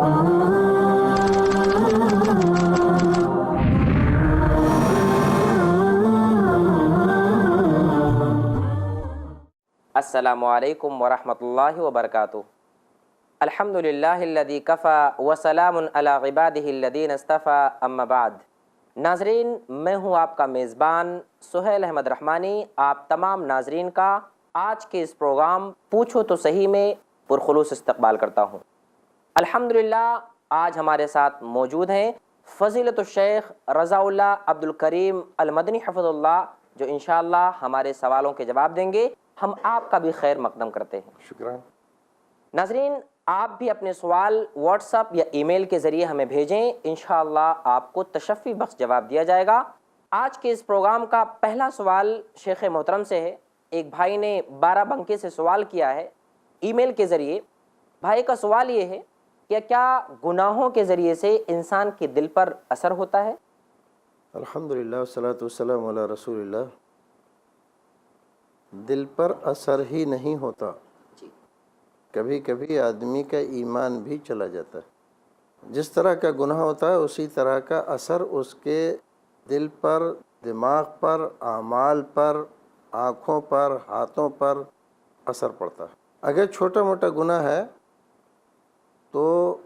السلام علیکم ورحمۃ اللہ وبرکاتہ۔ الحمدللہ الذی کفی وسلام علی عبادہ الذین اصطفی، اما بعد۔ ناظرین، میں ہوں آپ کا میزبان سہیل احمد رحمانی، آپ تمام ناظرین کا آج کے اس پروگرام پوچھو تو صحیح میں پرخلوص استقبال کرتا ہوں۔ الحمدللہ آج ہمارے ساتھ موجود ہیں فضیلت الشیخ رضا اللہ عبد الکریم المدنی حفظ اللہ، جو انشاءاللہ ہمارے سوالوں کے جواب دیں گے۔ ہم آپ کا بھی خیر مقدم کرتے ہیں۔ شکریہ۔ ناظرین، آپ بھی اپنے سوال واٹس ایپ یا ای میل کے ذریعے ہمیں بھیجیں، انشاءاللہ آپ کو تشفی بخش جواب دیا جائے گا۔ آج کے اس پروگرام کا پہلا سوال شیخ محترم سے ہے۔ ایک بھائی نے 12 بنکے سے سوال کیا ہے ای میل کے ذریعے۔ بھائی کا سوال یہ ہے کہ کیا گناہوں کے ذریعے سے انسان کے دل پر اثر ہوتا ہے؟ الحمدللہ والصلاۃ والسلام علی رسول اللہ۔ دل پر اثر ہی نہیں ہوتا، کبھی کبھی آدمی کا ایمان بھی چلا جاتا ہے۔ جس طرح کا گناہ ہوتا ہے اسی طرح کا اثر اس کے دل پر، دماغ پر، اعمال پر، آنکھوں پر، ہاتھوں پر اثر پڑتا ہے۔ اگر چھوٹا موٹا گناہ ہے تو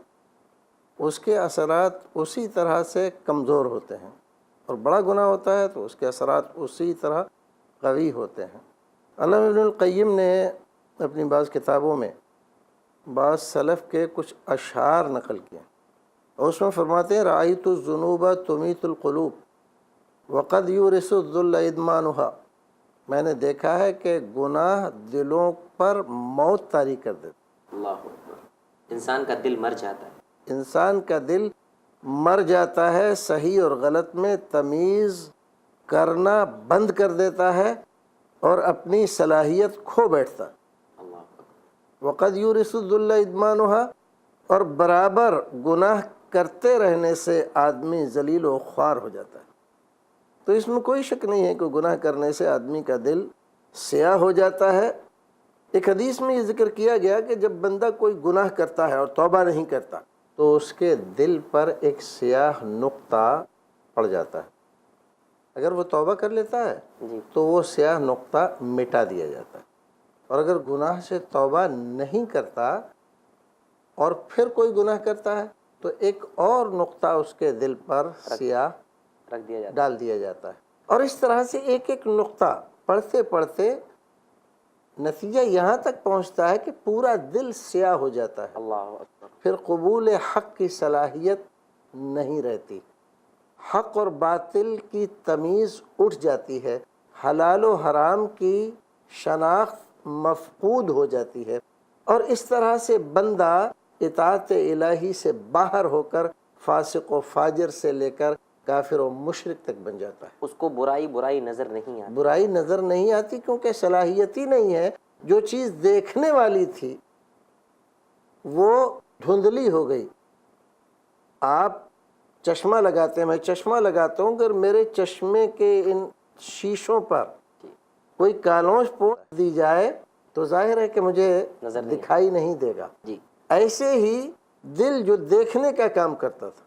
اس کے اثرات اسی طرح سے کمزور ہوتے ہیں، اور بڑا گناہ ہوتا ہے تو اس کے اثرات اسی طرح قوی ہوتے ہیں۔ علامہ ابن القیم نے اپنی بعض کتابوں میں بعض سلف کے کچھ اشعار نقل کیے، اور اس میں فرماتے ہیں رأیت الذنوب تمیت القلوب وقد یورث الذل ادمانها۔ میں نے دیکھا ہے کہ گناہ دلوں پر موت طاری کر دیتے۔ اللہ اکبر۔ انسان کا دل مر جاتا ہے۔ انسان کا دل مر جاتا ہے، صحیح اور غلط میں تمیز کرنا بند کر دیتا ہے، اور اپنی صلاحیت کھو بیٹھتا ہے۔ وقد یورث الذل ادمانها، اور برابر گناہ کرتے رہنے سے آدمی ذلیل و خوار ہو جاتا ہے۔ تو اس میں کوئی شک نہیں ہے کہ گناہ کرنے سے آدمی کا دل سیاہ ہو جاتا ہے۔ ایک حدیث میں یہ ذکر کیا گیا کہ جب بندہ کوئی گناہ کرتا ہے اور توبہ نہیں کرتا تو اس کے دل پر ایک سیاہ نقطہ پڑ جاتا ہے۔ اگر وہ توبہ کر لیتا ہے تو وہ سیاہ نقطہ مٹا دیا جاتا ہے، اور اگر گناہ سے توبہ نہیں کرتا اور پھر کوئی گناہ کرتا ہے تو ایک اور نقطہ اس کے دل پر سیاہ ڈال دیا جاتا ہے۔ اور اس طرح سے ایک ایک نقطہ پڑھتے پڑھتے نتیجہ یہاں تک پہنچتا ہے کہ پورا دل سیاہ ہو جاتا ہے۔ اللہ اکبر۔ پھر قبول حق کی صلاحیت نہیں رہتی، حق اور باطل کی تمیز اٹھ جاتی ہے، حلال و حرام کی شناخت مفقود ہو جاتی ہے، اور اس طرح سے بندہ اطاعت الہی سے باہر ہو کر فاسق و فاجر سے لے کر کافر و مشرک تک بن جاتا ہے۔ اس کو برائی نظر نہیں آتی۔ برائی نظر نہیں آتی کیونکہ صلاحیت ہی نہیں ہے۔ جو چیز دیکھنے والی تھی وہ دھندلی ہو گئی۔ آپ چشمہ لگاتے ہیں، میں چشمہ لگاتا ہوں، اگر میرے چشمے کے ان شیشوں پر کوئی کالونج پوچھ دی جائے تو ظاہر ہے کہ مجھے دکھائی نہیں دے گا۔ ایسے ہی دل جو دیکھنے کا کام کرتا تھا،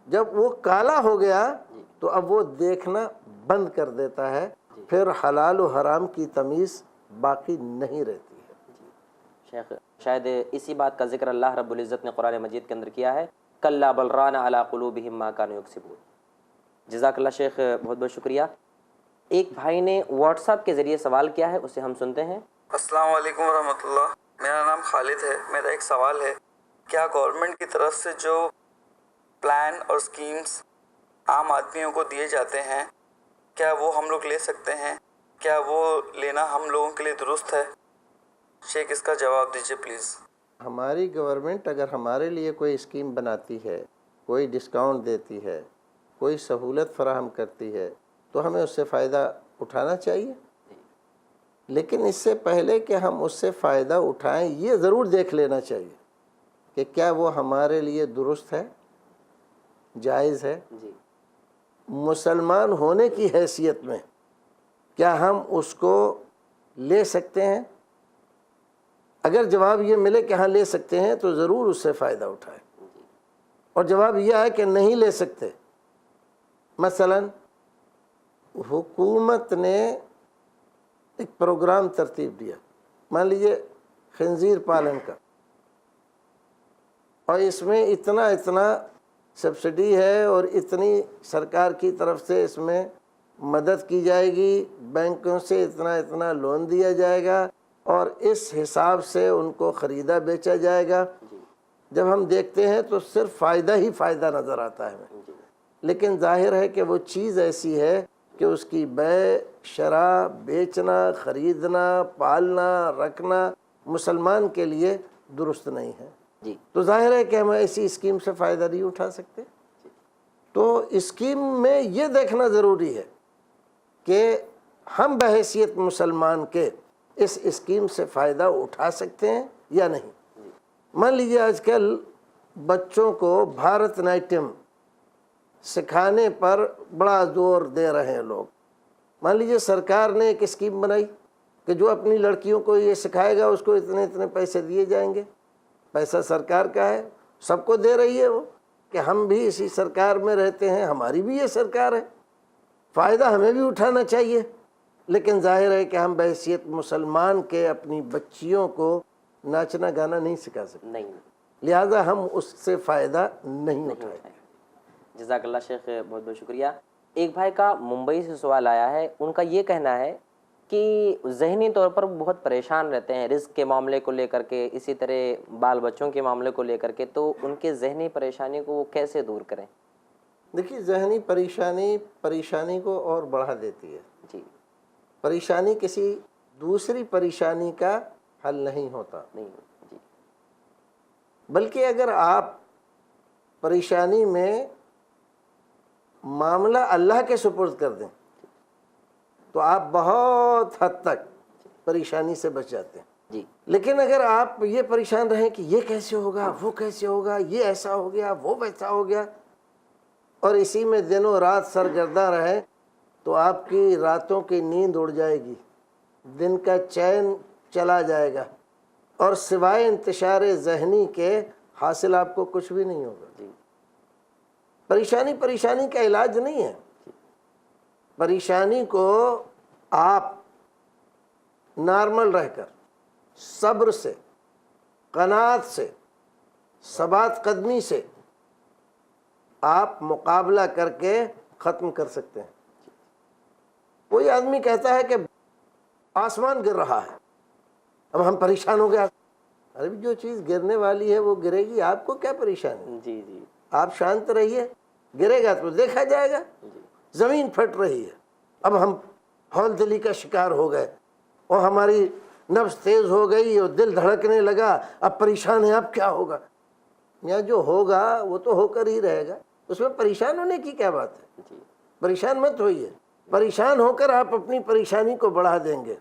جب وہ کالا ہو گیا تو اب وہ دیکھنا بند کر دیتا ہے، پھر حلال و حرام کی تمیز باقی نہیں رہتی ہے۔ شیخ، شاید اسی بات کا ذکر اللہ رب العزت نے قرآن مجید کے اندر کیا ہے، کلا بل ران علی قلوبہم ما کانوا یکسبون۔ جزاک اللہ شیخ، بہت بہت شکریہ۔ ایک بھائی نے واٹس ایپ کے ذریعے سوال کیا ہے، اسے ہم سنتے ہیں۔ السلام علیکم ورحمۃ اللہ، میرا نام خالد ہے۔ میرا ایک سوال ہے، کیا گورنمنٹ کی طرف سے جو پلان اور اسکیمز عام آدمیوں کو دیے جاتے ہیں، کیا وہ ہم لوگ لے سکتے ہیں؟ کیا وہ لینا ہم لوگوں کے لیے درست ہے؟ شیخ اس کا جواب دیجیے پلیز۔ ہماری گورنمنٹ اگر ہمارے لیے کوئی اسکیم بناتی ہے، کوئی ڈسکاؤنٹ دیتی ہے، کوئی سہولت فراہم کرتی ہے تو ہمیں اس سے فائدہ اٹھانا چاہیے، لیکن اس سے پہلے کہ ہم اس سے فائدہ اٹھائیں یہ ضرور دیکھ لینا چاہیے کہ کیا وہ ہمارے لیے درست ہے، جائز ہے، مسلمان ہونے کی حیثیت میں کیا ہم اس کو لے سکتے ہیں۔ اگر جواب یہ ملے کہ ہاں لے سکتے ہیں تو ضرور اس سے فائدہ اٹھائیں، اور جواب یہ ہے کہ نہیں لے سکتے، مثلا حکومت نے ایک پروگرام ترتیب دیا، مان لیجئے خنزیر پالن کا، اور اس میں اتنا سبسڈی ہے اور اتنی سرکار کی طرف سے اس میں مدد کی جائے گی، بینکوں سے اتنا لون دیا جائے گا، اور اس حساب سے ان کو خریدا بیچا جائے گا۔ جب ہم دیکھتے ہیں تو صرف فائدہ ہی فائدہ نظر آتا ہے ہمیں، لیکن ظاہر ہے کہ وہ چیز ایسی ہے کہ اس کی بیع، شراء، بیچنا، خریدنا، پالنا، رکھنا مسلمان کے لیے درست نہیں ہے۔ جی تو ظاہر ہے کہ ہم ایسی اسکیم سے فائدہ نہیں اٹھا سکتے۔ تو اسکیم میں یہ دیکھنا ضروری ہے کہ ہم بحیثیت مسلمان کے اس اسکیم سے فائدہ اٹھا سکتے ہیں یا نہیں۔ مان لیجیے آج کل بچوں کو بھارت ناٹیم سکھانے پر بڑا زور دے رہے ہیں لوگ۔ مان لیجیے سرکار نے ایک اسکیم بنائی کہ جو اپنی لڑکیوں کو یہ سکھائے گا اس کو اتنے پیسے دیے جائیں گے۔ پیسہ سرکار کا ہے، سب کو دے رہی ہے وہ، کہ ہم بھی اسی سرکار میں رہتے ہیں، ہماری بھی یہ سرکار ہے، فائدہ ہمیں بھی اٹھانا چاہیے۔ لیکن ظاہر ہے کہ ہم بحیثیت مسلمان کے اپنی بچیوں کو ناچنا گانا نہیں سکھا سکتے، نہیں، لہٰذا ہم اس سے فائدہ نہیں اٹھائیں گے۔ جزاک اللہ شیخ، بہت بہت شکریہ۔ ایک بھائی کا ممبئی سے سوال آیا ہے، ان کا یہ کہنا ہے کہ ذہنی طور پر بہت پریشان رہتے ہیں رزق کے معاملے کو لے کر کے، اسی طرح بال بچوں کے معاملے کو لے کر کے، تو ان کے ذہنی پریشانی کو وہ کیسے دور کریں؟ دیکھیے ذہنی پریشانی کو اور بڑھا دیتی ہے۔ جی پریشانی کسی دوسری پریشانی کا حل نہیں ہوتا، نہیں جی بلکہ اگر آپ پریشانی میں معاملہ اللہ کے سپرد کر دیں تو آپ بہت حد تک پریشانی سے بچ جاتے ہیں۔ جی لیکن اگر آپ یہ پریشان رہیں کہ یہ کیسے ہوگا، وہ کیسے ہوگا، یہ ایسا ہو گیا، وہ ویسا ہو گیا، اور اسی میں دنوں رات سرگرداں رہیں، تو آپ کی راتوں کی نیند اڑ جائے گی، دن کا چین چلا جائے گا، اور سوائے انتشار ذہنی کے حاصل آپ کو کچھ بھی نہیں ہوگا۔ جی پریشانی کا علاج نہیں ہے۔ پریشانی کو آپ نارمل رہ کر، صبر سے، قناعت سے، ثبات قدمی سے آپ مقابلہ کر کے ختم کر سکتے ہیں۔ کوئی آدمی کہتا ہے کہ آسمان گر رہا ہے، اب ہم پریشان ہو گیا۔ ارے جو چیز گرنے والی ہے وہ گرے گی، آپ کو کیا پریشانی؟ جی جی آپ شانت رہیے، گرے گا تو دیکھا جائے گا۔ زمین پھٹ رہی ہے، اب ہم ہول دلی کا شکار ہو گئے، اور ہماری نفس تیز ہو گئی اور دل دھڑکنے لگا، اب پریشان ہے، اب کیا ہوگا؟ یا جو ہوگا وہ تو ہو کر ہی رہے گا، اس میں پریشان ہونے کی کیا بات ہے؟ جی پریشان مت ہوئیے۔ پریشان ہو کر آپ اپنی پریشانی کو بڑھا دیں گے،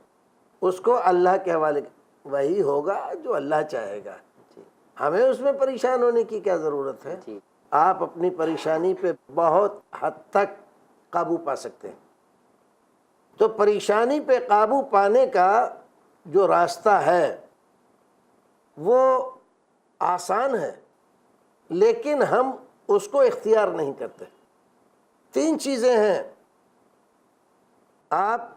اس کو اللہ کے حوالے، وہی ہوگا جو اللہ چاہے گا۔ ہمیں اس میں پریشان ہونے کی کیا ضرورت ہے؟ جی آپ اپنی پریشانی پہ بہت حد تک قابو پا سکتے ہیں۔ تو پریشانی پہ قابو پانے کا جو راستہ ہے وہ آسان ہے، لیکن ہم اس کو اختیار نہیں کرتے۔ 3 چیزیں ہیں۔ آپ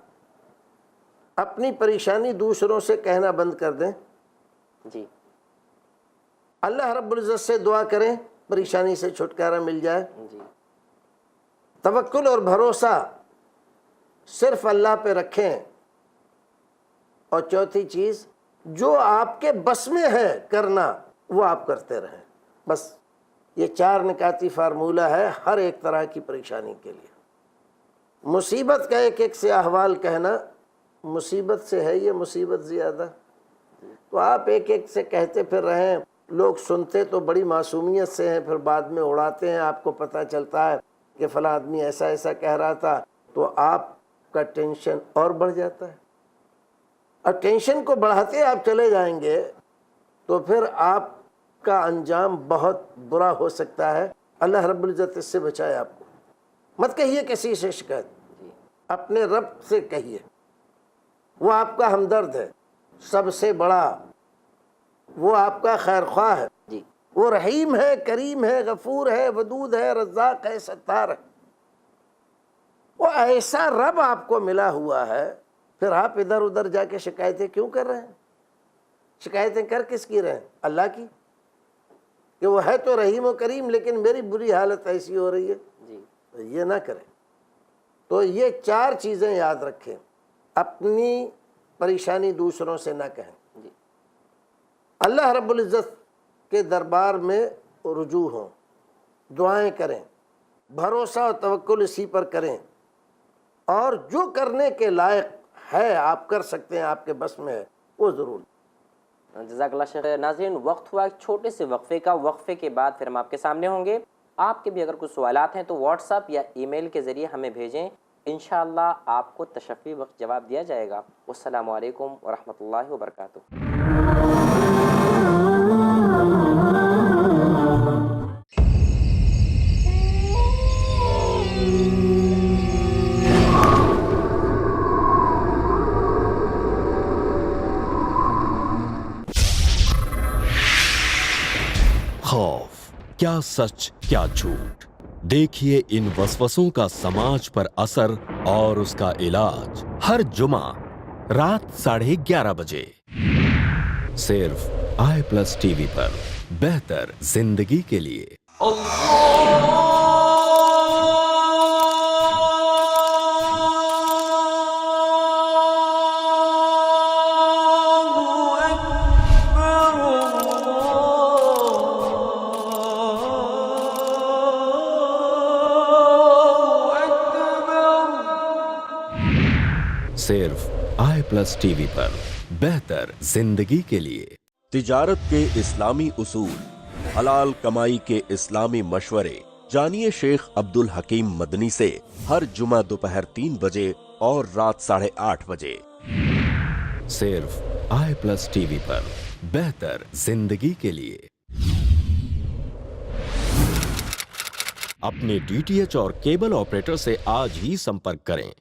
اپنی پریشانی دوسروں سے کہنا بند کر دیں، جی اللہ رب العزت سے دعا کریں پریشانی سے چھٹکارا مل جائے، جی توکل اور بھروسہ صرف اللہ پہ رکھیں، اور چوتھی چیز جو آپ کے بس میں ہے کرنا وہ آپ کرتے رہیں۔ بس یہ 4 نکاتی فارمولہ ہے ہر ایک طرح کی پریشانی کے لیے۔ مصیبت کا ایک سے احوال کہنا، مصیبت سے ہے یہ مصیبت زیادہ، تو آپ ایک سے کہتے پھر رہیں، لوگ سنتے تو بڑی معصومیت سے ہیں، پھر بعد میں اڑاتے ہیں، آپ کو پتہ چلتا ہے کہ فلاں آدمی ایسا کہہ رہا تھا، تو آپ کا ٹینشن اور بڑھ جاتا ہے، اور ٹینشن کو بڑھاتے آپ چلے جائیں گے تو پھر آپ کا انجام بہت برا ہو سکتا ہے۔ اللہ رب العزت اس سے بچائے آپ کو۔ مت کہیے کسی سے شکایت، اپنے رب سے کہیے، وہ آپ کا ہمدرد ہے۔ سب سے بڑا وہ آپ کا خیر خواہ ہے، جی وہ رحیم ہے، کریم ہے، غفور ہے، ودود ہے، رزاق ہے، ستار ہے۔ وہ ایسا رب آپ کو ملا ہوا ہے، پھر آپ ادھر ادھر جا کے شکایتیں کیوں کر رہے ہیں؟ شکایتیں کر کس کی رہے ہیں؟ اللہ کی، کہ وہ ہے تو رحیم و کریم لیکن میری بری حالت ایسی ہو رہی ہے۔ جی یہ نہ کریں۔ تو یہ 4 چیزیں یاد رکھیں۔ اپنی پریشانی دوسروں سے نہ کہیں، جی اللہ رب العزت کے دربار میں رجوع ہوں، دعائیں کریں، بھروسہ و توکل اسی پر کریں، اور جو کرنے کے لائق ہے آپ کر سکتے ہیں، آپ کے بس میں ہے، وہ ضرور۔ جزاک اللہ شیخ۔ ناظرین، وقت ہوا ایک چھوٹے سے وقفے کا، وقفے کے بعد پھر ہم آپ کے سامنے ہوں گے۔ آپ کے بھی اگر کچھ سوالات ہیں تو واٹس ایپ یا ای میل کے ذریعے ہمیں بھیجیں، انشاءاللہ آپ کو تشفی وقت جواب دیا جائے گا۔ والسلام علیکم ورحمۃ اللہ وبرکاتہ۔ خوف، کیا سچ کیا جھوٹ، دیکھیے ان وسوسوں کا سماج پر اثر اور اس کا علاج ہر جمعہ رات 11:30 بجے صرف i+ ٹی وی پر، بہتر زندگی کے لیے۔ صرف i+ ٹی وی پر، بہتر زندگی کے لیے۔ تجارت کے اسلامی اصول، حلال کمائی کے اسلامی مشورے، جانیے شیخ عبد الحکیم مدنی سے ہر جمعہ دوپہر 3 بجے اور رات 8:30 بجے صرف i+ ٹی وی پر، بہتر زندگی کے لیے۔ اپنے DTH اور کیبل آپریٹر سے آج ہی سمپرک کریں۔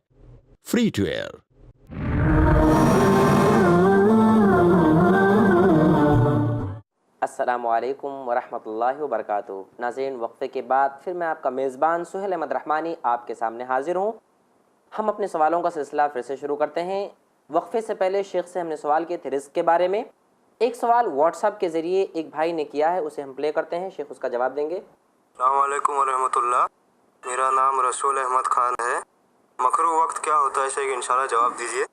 Free to air. السلام علیکم ورحمۃ اللہ وبرکاتہ۔ ناظرین، وقفے کے بعد پھر میں آپ کا میزبان سہیل احمد رحمانی آپ کے سامنے حاضر ہوں۔ ہم اپنے سوالوں کا سلسلہ پھر سے شروع کرتے ہیں۔ وقفے سے پہلے شیخ سے ہم نے سوال کیے تھے رزق کے بارے میں۔ ایک سوال واٹس ایپ کے ذریعے ایک بھائی نے کیا ہے، اسے ہم پلے کرتے ہیں، شیخ اس کا جواب دیں گے۔ السلام علیکم ورحمۃ اللہ، میرا نام رسول احمد خان ہے۔ مکروہ وقت کیا ہوتا ہے، اسے انشاءاللہ جواب دیجیے۔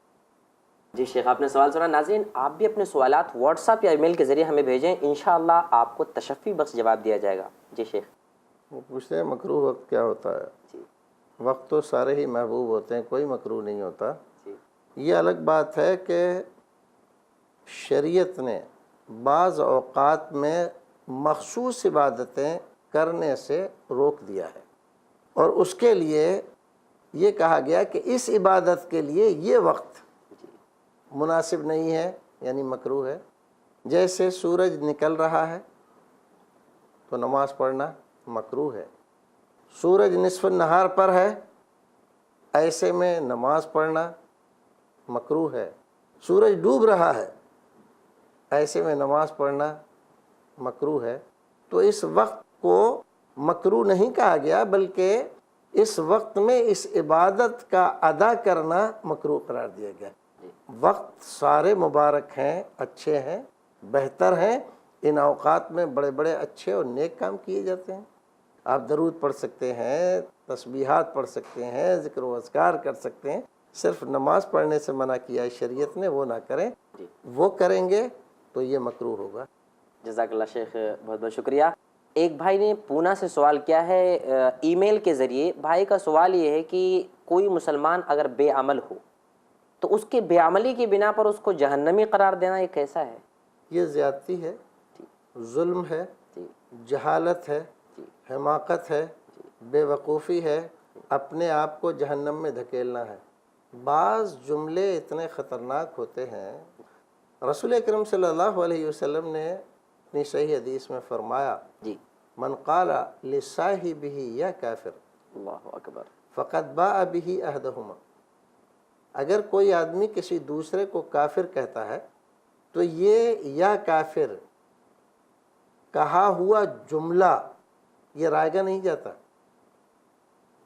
جی شیخ، آپ نے سوال سنا۔ ناظرین، آپ بھی اپنے سوالات واٹس ایپ یا ای میل کے ذریعے ہمیں بھیجیں، انشاءاللہ آپ کو تشفی بخش جواب دیا جائے گا۔ جی شیخ۔ وہ پوچھتے ہیں مکروہ وقت کیا ہوتا ہے۔ جی وقت تو سارے ہی محبوب ہوتے ہیں، کوئی مکروہ نہیں ہوتا۔ جی یہ الگ بات ہے کہ شریعت نے بعض اوقات میں مخصوص عبادتیں کرنے سے روک دیا ہے، اور اس کے لیے یہ کہا گیا کہ اس عبادت کے لیے یہ وقت مناسب نہیں ہے، یعنی مکروہ ہے۔ جیسے سورج نکل رہا ہے تو نماز پڑھنا مکروہ ہے، سورج نصف النہار پر ہے ایسے میں نماز پڑھنا مکروہ ہے، سورج ڈوب رہا ہے ایسے میں نماز پڑھنا مکروہ ہے۔ تو اس وقت کو مکروہ نہیں کہا گیا، بلکہ اس وقت میں اس عبادت کا ادا کرنا مکروہ قرار دیا گیا۔ وقت سارے مبارک ہیں، اچھے ہیں، بہتر ہیں۔ ان اوقات میں بڑے بڑے اچھے اور نیک کام کیے جاتے ہیں۔ آپ درود پڑھ سکتے ہیں، تسبیحات پڑھ سکتے ہیں، ذکر و اذکار کر سکتے ہیں۔ صرف نماز پڑھنے سے منع کیا ہے شریعت نے، وہ نہ کریں۔ وہ کریں گے تو یہ مکروہ ہوگا۔ جزاک اللہ شیخ، بہت بہت شکریہ۔ ایک بھائی نے پونا سے سوال کیا ہے ای میل کے ذریعے۔ بھائی کا سوال یہ ہے کہ کوئی مسلمان اگر بے عمل ہو تو اس کے بے عملی کی بنا پر اس کو جہنمی قرار دینا یہ کیسا ہے؟ یہ زیادتی ہے، ظلم ہے، جہالت ہے، حماقت ہے، بے وقوفی ہے، اپنے آپ کو جہنم میں دھکیلنا ہے۔ بعض جملے اتنے خطرناک ہوتے ہیں، رسول اکرم صلی اللہ علیہ وسلم نے اپنی صحیح حدیث میں فرمایا، جی من قال لصاحبہ یا کافر اللہ اکبر فقد باء بہ احدہما۔ اگر کوئی آدمی کسی دوسرے کو کافر کہتا ہے تو یہ یا کافر کہا ہوا جملہ یہ رائے گا نہیں جاتا،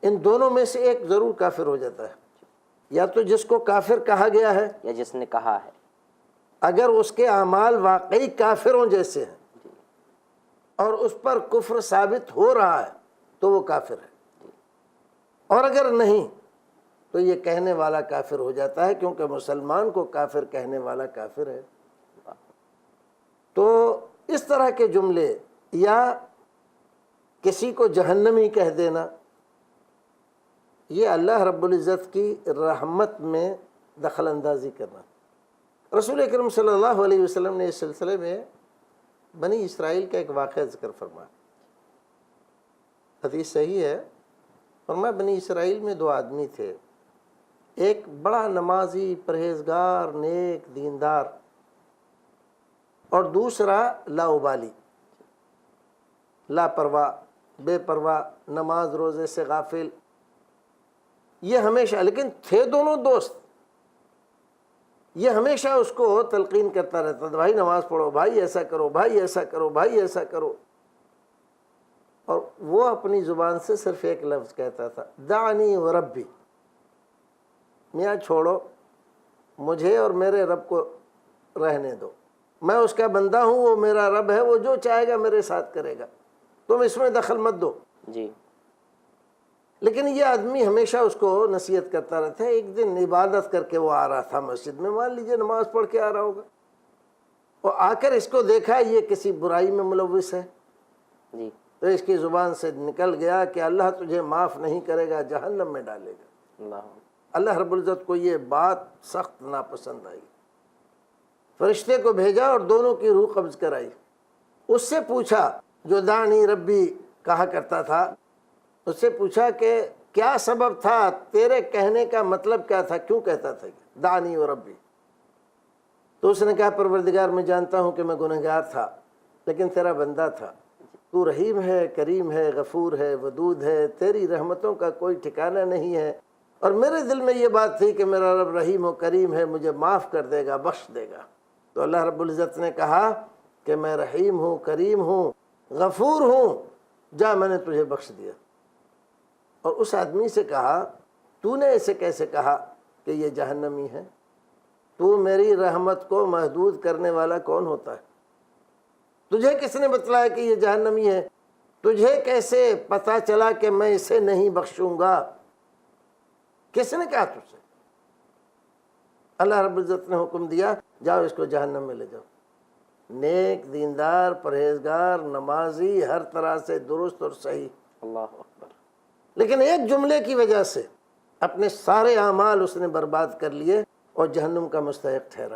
ان دونوں میں سے ایک ضرور کافر ہو جاتا ہے، یا تو جس کو کافر کہا گیا ہے یا جس نے کہا ہے، اگر اس کے اعمال واقعی کافروں جیسے ہیں اور اس پر کفر ثابت ہو رہا ہے تو وہ کافر ہے، اور اگر نہیں تو یہ کہنے والا کافر ہو جاتا ہے، کیونکہ مسلمان کو کافر کہنے والا کافر ہے۔ تو اس طرح کے جملے یا کسی کو جہنمی کہہ دینا، یہ اللہ رب العزت کی رحمت میں دخل اندازی کرنا۔ رسول اکرم صلی اللہ علیہ وسلم نے اس سلسلے میں بنی اسرائیل کا ایک واقعہ ذکر فرمایا، حدیث صحیح ہے۔ فرمایا بنی اسرائیل میں دو آدمی تھے، ایک بڑا نمازی، پرہیزگار، نیک، دیندار، اور دوسرا لاؤبالی، لاپرواہ، بے پرواہ، نماز روزے سے غافل۔ یہ ہمیشہ، لیکن تھے دونوں دوست، یہ ہمیشہ اس کو تلقین کرتا رہتا تھا، بھائی نماز پڑھو، بھائی ایسا کرو، بھائی ایسا کرو، بھائی ایسا کرو، اور وہ اپنی زبان سے صرف ایک لفظ کہتا تھا، دعنی و ربی، میاں چھوڑو، مجھے اور میرے رب کو رہنے دو، میں اس کا بندہ ہوں، وہ میرا رب ہے، وہ جو چاہے گا میرے ساتھ کرے گا، تم اس میں دخل مت دو۔ جی۔ لیکن یہ آدمی ہمیشہ اس کو نصیحت کرتا رہتا ہے۔ ایک دن عبادت کر کے وہ آ رہا تھا مسجد میں، مان لیجئے نماز پڑھ کے آ رہا ہوگا، اور آ کر اس کو دیکھا یہ کسی برائی میں ملوث ہے، جی۔ تو اس کی زبان سے نکل گیا کہ اللہ تجھے معاف نہیں کرے گا، جہنم میں ڈالے گا۔ اللہ اللہ رب العزت کو یہ بات سخت ناپسند آئی، فرشتے کو بھیجا اور دونوں کی روح قبض کرائی۔ اس سے پوچھا جو دانی ربی کہا کرتا تھا، اس سے پوچھا کہ کیا سبب تھا، تیرے کہنے کا مطلب کیا تھا، کیوں کہتا تھا دانی و ربی؟ تو اس نے کہا پروردگار میں جانتا ہوں کہ میں گنہگار تھا، لیکن تیرا بندہ تھا، تو رحیم ہے، کریم ہے، غفور ہے، ودود ہے، تیری رحمتوں کا کوئی ٹھکانہ نہیں ہے، اور میرے دل میں یہ بات تھی کہ میرا رب رحیم و کریم ہے، مجھے معاف کر دے گا، بخش دے گا۔ تو اللہ رب العزت نے کہا کہ میں رحیم ہوں، کریم ہوں، غفور ہوں، جا میں نے تجھے بخش دیا۔ اور اس آدمی سے کہا تو نے اسے کیسے کہا کہ یہ جہنمی ہے؟ تو میری رحمت کو محدود کرنے والا کون ہوتا ہے؟ تجھے کس نے بتلایا کہ یہ جہنمی ہے؟ تجھے کیسے پتا چلا کہ میں اسے نہیں بخشوں گا؟ کس نے کہا تجھ سے؟ اللہ رب العزت نے حکم دیا جاؤ اس کو جہنم میں لے جاؤ۔ نیک، دیندار، پرہیزگار، نمازی، ہر طرح سے درست اور صحیح، اللہ اکبر، لیکن ایک جملے کی وجہ سے اپنے سارے اعمال اس نے برباد کر لیے اور جہنم کا مستحق ٹھہرا۔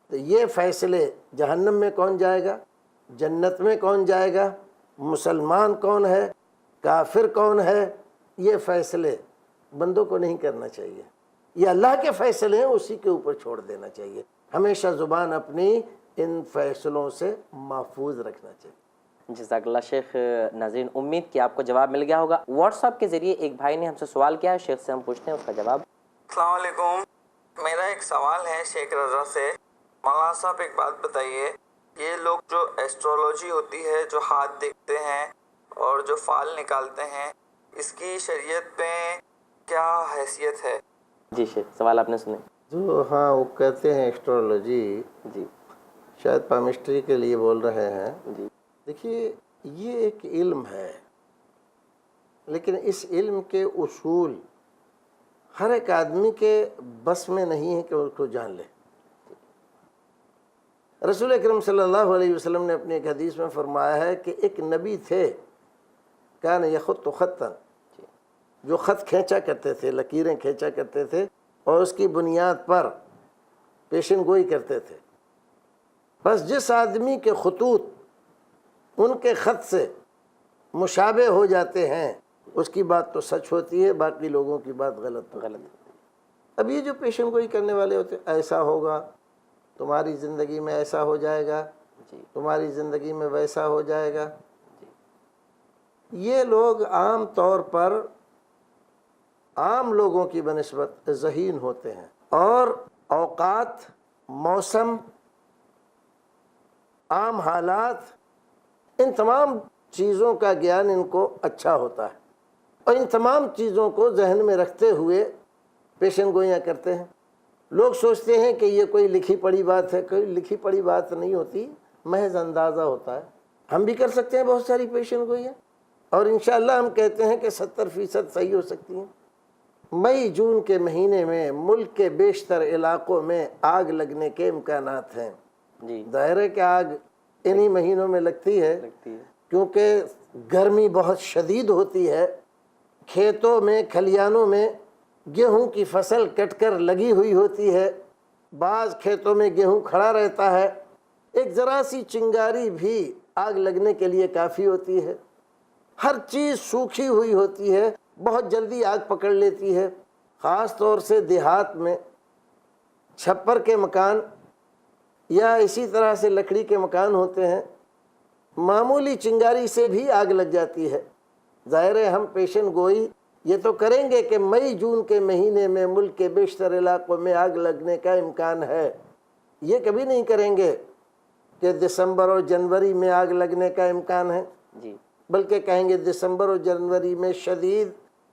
تو یہ فیصلے جہنم میں کون جائے گا، جنت میں کون جائے گا، مسلمان کون ہے، کافر کون ہے، یہ فیصلے بندوں کو نہیں کرنا چاہیے، یہ اللہ کے فیصلے ہیں، اسی کے اوپر چھوڑ دینا چاہیے۔ ہمیشہ زبان اپنی ان فیصلوں سے محفوظ رکھنا چاہیے۔ جزاک اللہ شیخ۔ ناظرین، امید کہ آپ کو جواب مل گیا ہوگا۔ واٹس ایپ کے ذریعے ایک بھائی نے ہم سے سوال کیا ہے، شیخ سے ہم پوچھتے ہیں اس کا جواب۔ السلام علیکم، میرا ایک سوال ہے شیخ رضا سے۔ مولانا صاحب ایک بات بتائیے، یہ لوگ جو ایسٹرولوجی ہوتی ہے، جو ہاتھ دیکھتے ہیں اور جو فال نکالتے ہیں، اس کی شریعت میں کیا حیثیت ہے؟ جی شیخ، سوال آپ نے سنے۔ جو ہاں وہ کہتے ہیں ایسٹرولوجی، جی شاید پامسٹری کے لیے بول رہے ہیں۔ جی دیکھیے یہ ایک علم ہے، لیکن اس علم کے اصول ہر ایک آدمی کے بس میں نہیں ہے کہ اس کو جان لے۔ رسول اکرم صلی اللہ علیہ وسلم نے اپنی ایک حدیث میں فرمایا ہے کہ ایک نبی تھے، کان یخط خطا، جو خط کھینچا کرتے تھے، لکیریں کھینچا کرتے تھے اور اس کی بنیاد پر پیشن گوئی کرتے تھے۔ بس جس آدمی کے خطوط ان کے خط سے مشابہ ہو جاتے ہیں اس کی بات تو سچ ہوتی ہے، باقی لوگوں کی بات غلط ہوتی ہے۔ اب یہ جو پیشن گوئی کرنے والے ہوتے ہیں، ایسا ہوگا، تمہاری زندگی میں ایسا ہو جائے گا، تمہاری زندگی میں ویسا ہو جائے گا، یہ لوگ عام طور پر عام لوگوں کی بنسبت ذہین ہوتے ہیں، اور اوقات، موسم عام حالات، ان تمام چیزوں کا گیان ان کو اچھا ہوتا ہے، اور ان تمام چیزوں کو ذہن میں رکھتے ہوئے پیشن گوئیاں کرتے ہیں۔ لوگ سوچتے ہیں کہ یہ کوئی لکھی پڑھی بات ہے، کوئی لکھی پڑھی بات نہیں ہوتی، محض اندازہ ہوتا ہے۔ ہم بھی کر سکتے ہیں بہت ساری پیشن گوئیاں، اور انشاءاللہ ہم کہتے ہیں کہ 70% صحیح ہو سکتی ہیں۔ مئی جون کے مہینے میں ملک کے بیشتر علاقوں میں آگ لگنے کے امکانات ہیں۔ جی ظاہر ہے کہ آگ انہی مہینوں میں لگتی ہے کیونکہ گرمی بہت شدید ہوتی ہے، کھیتوں میں کھلیانوں میں گیہوں کی فصل کٹ کر لگی ہوئی ہوتی ہے، بعض کھیتوں میں گیہوں کھڑا رہتا ہے، ایک ذرا سی چنگاری بھی آگ لگنے کے لیے کافی ہوتی ہے، ہر چیز سوکھی ہوئی ہوتی ہے، بہت جلدی آگ پکڑ لیتی ہے۔ خاص طور سے دیہات میں چھپر کے مکان یا اسی طرح سے لکڑی کے مکان ہوتے ہیں، معمولی چنگاری سے بھی آگ لگ جاتی ہے۔ ظاہر ہے ہم پیشن گوئی یہ تو کریں گے کہ مئی جون کے مہینے میں ملک کے بیشتر علاقوں میں آگ لگنے کا امکان ہے، یہ کبھی نہیں کریں گے کہ دسمبر اور جنوری میں آگ لگنے کا امکان ہے، جی بلکہ کہیں گے دسمبر اور جنوری میں شدید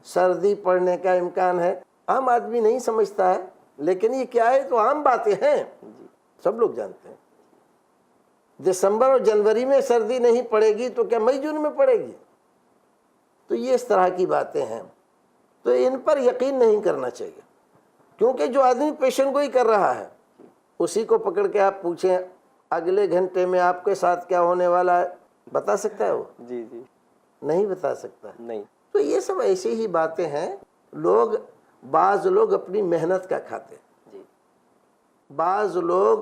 سردی پڑنے کا امکان ہے۔ عام آدمی نہیں سمجھتا ہے، لیکن یہ کیا ہے تو عام باتیں ہیں، سب لوگ جانتے ہیں۔ دسمبر اور جنوری میں سردی نہیں پڑے گی تو کیا مئی جون میں پڑے گی؟ تو یہ اس طرح کی باتیں ہیں، تو ان پر یقین نہیں کرنا چاہیے، کیونکہ جو آدمی پیشن گوئی کر رہا ہے اسی کو پکڑ کے آپ پوچھیں اگلے گھنٹے میں آپ کے ساتھ کیا ہونے والا ہے، بتا سکتا ہے وہ؟ جی جی نہیں بتا سکتا۔ نہیں تو یہ سب ایسی ہی باتیں ہیں۔ بعض لوگ اپنی محنت کا کھاتے ہیں، جی بعض لوگ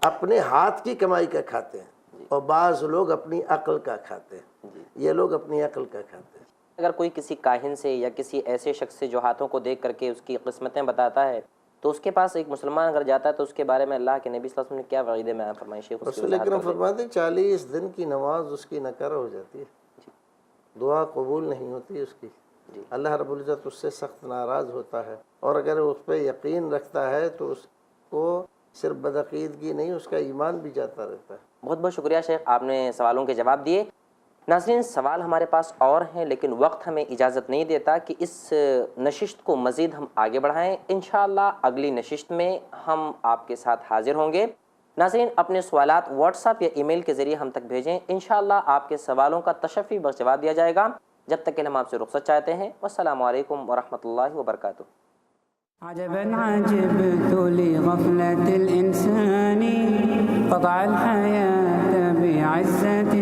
اپنے ہاتھ کی کمائی کا کھاتے ہیں، اور بعض لوگ اپنی عقل کا کھاتے ہیں۔ یہ لوگ اپنی عقل کا کھاتے ہیں۔ اگر کوئی کسی کاہن سے یا کسی ایسے شخص سے جو ہاتھوں کو دیکھ کر کے اس کی قسمتیں بتاتا ہے، تو اس کے پاس ایک مسلمان اگر جاتا ہے تو اس کے بارے میں اللہ کے نبی صلی اللہ علیہ وسلم نے کیا وعید میں فرمائی؟ شیخ اس کی رسول وضاحت اکرم کر دیں۔ فرماتے 40 دن کی نماز اس کی نکر ہو جاتی ہے، دعا قبول نہیں ہوتی اس کی، اللہ رب العزت اس سے سخت ناراض ہوتا ہے، اور اگر اس پہ یقین رکھتا ہے تو اس کو صرف بدعقیدگی نہیں، اس کا ایمان بھی جاتا رہتا ہے۔ بہت بہت شکریہ شیخ، آپ نے سوالوں کے جواب دیے۔ ناظرین سوال ہمارے پاس اور ہیں، لیکن وقت ہمیں اجازت نہیں دیتا کہ اس نشست کو مزید ہم آگے بڑھائیں۔ انشاءاللہ اگلی نشست میں ہم آپ کے ساتھ حاضر ہوں گے۔ ناظرین اپنے سوالات واٹس ایپ یا ای میل کے ذریعے ہم تک بھیجیں، انشاءاللہ آپ کے سوالوں کا تشفی بخش جواب دیا جائے گا۔ جب تک کہ ہم آپ سے رخصت چاہتے ہیں، والسلام علیکم ورحمۃ اللہ وبرکاتہ۔ عجبا عجبت لغفلة الإنسان قطع الحياة بعزة